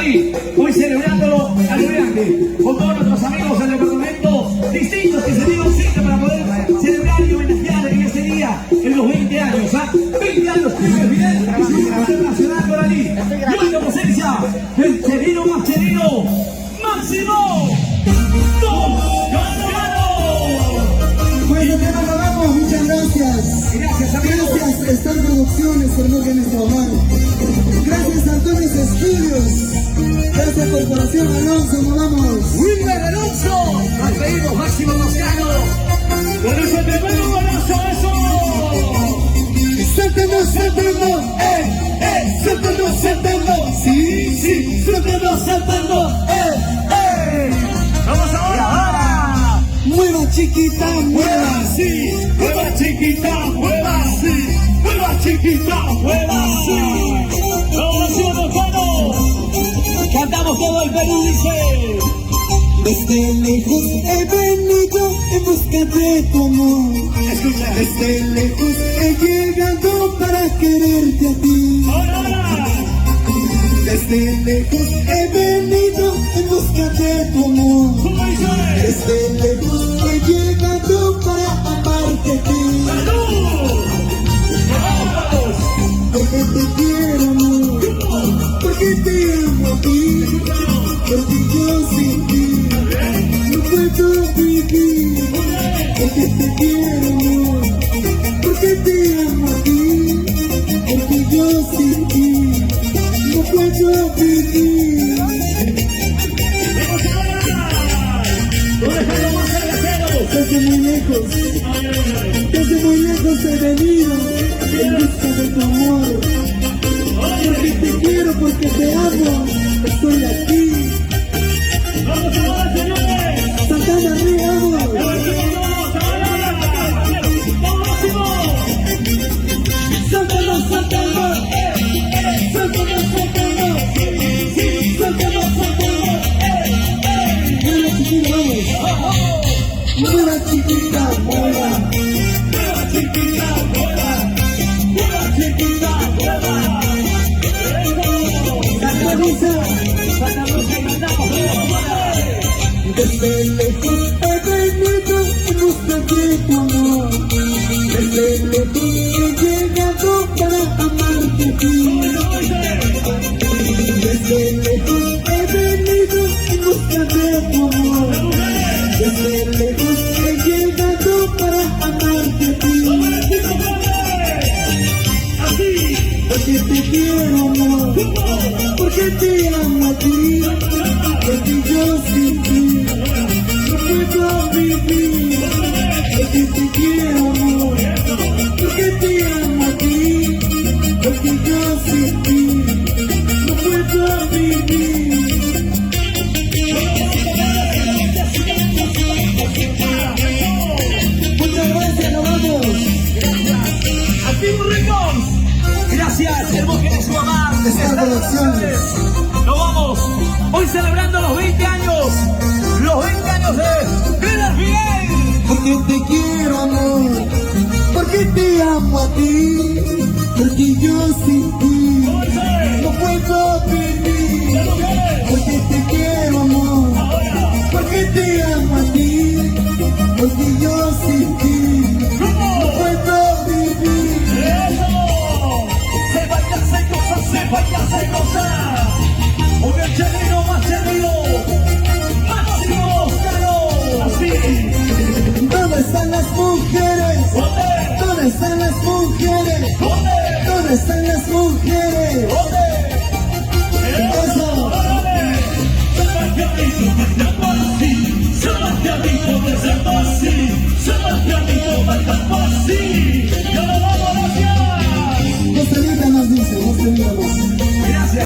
Doralí, hoy celebrándolo al grande, con todos nuestros amigos del departamento distintos que se dieron cita para poder celebrar y homenajear en este día, en los 20 años, 20 años que es bien, internacional Doralí, y hoy la presencia del cherino más cherino, Máximo Toscano. Bueno, te valoramos, muchas gracias. Gracias, amigos. Gracias, Star Producciones, Hermógenes Omar. Gracias, Antonio Estudios. Gracias, Corporación Alonso, nos vamos. Wilmer Alonso, nos pedimos Máximo Toscano. Con ese tremendo golazo, eso. Saltemos, saltemos, saltemos, saltemos. Sí, sí, saltemos, saltemos, Vamos ahora. Mueva chiquita, mueva. Sí, mueva chiquita, mueva. Sí, mueva chiquita, mueva. Sí. Máximo Toscano. Cantamos todo el Perú, dice. Desde lejos he venido en busca de tu amor. Escucha. Desde lejos he llegado para quererte a ti. Ahora. Desde lejos he venido en busca de tu amor. ¿Cómo dice? Desde lejos he llegado para amarte a ti. ¡Salud! ¡Vamos! Porque te quiero, amor. Porque te amo a ti. Porque yo sin ti no puedo vivir. Porque te quiero, amor. Porque te amo a ti. Porque yo sin ti no puedo vivir. ¡Vamos ahora! ¿Dónde están los más cerveceros? Desde muy lejos, desde muy lejos he venido en busca de tu amor. Porque te quiero, porque te amo, estoy aquí. ¡Vamos ahora, señores! Saltando arriba, vamos. Saltamos, saltamos, saltamos, saltamos. Saltamos, saltamos. Mueva chiquita, vamos. Mueva chiquita, mueva. ¡Mueva chiquita, mueva! ¡Mueva chiquita, mueva! Santa Rosa. ¡Santa Rosa, cantamos! Desde lejos he venido en busca de tu amor. Desde lejos he llegado para amarte a ti. Desde lejos he venido en busca de tu amor. Desde lejos he llegado para amarte a ti. Porque te quiero, amor. Porque te amo a ti. Porque yo sin ti no puedo vivir. Porque te quiero, amor. Porque te amo a ti. Porque yo sin ti no puedo vivir. Muchas gracias, nos vamos. ¡Activos Ricos! Gracias, Hermógenes Omar. Star Producciones. Nos vamos hoy celebrando los 20 años. Los 20 años de Vida Fidel. Porque te quiero, amor. Porque te amo a ti. Porque yo sin ti no puedo vivir. Porque te quiero, amor. Porque te amo a ti. Porque yo sin ti no puedo vivir. ¡Eso! Se baila, se goza, se baila, se goza. Con el cherino más cherino, Máximo Toscano. Así. ¿Dónde están las mujeres? ¿Dónde? ¿Dónde están las mujeres? ¿Dónde? ¿Dónde están las mujeres? ¿Dónde?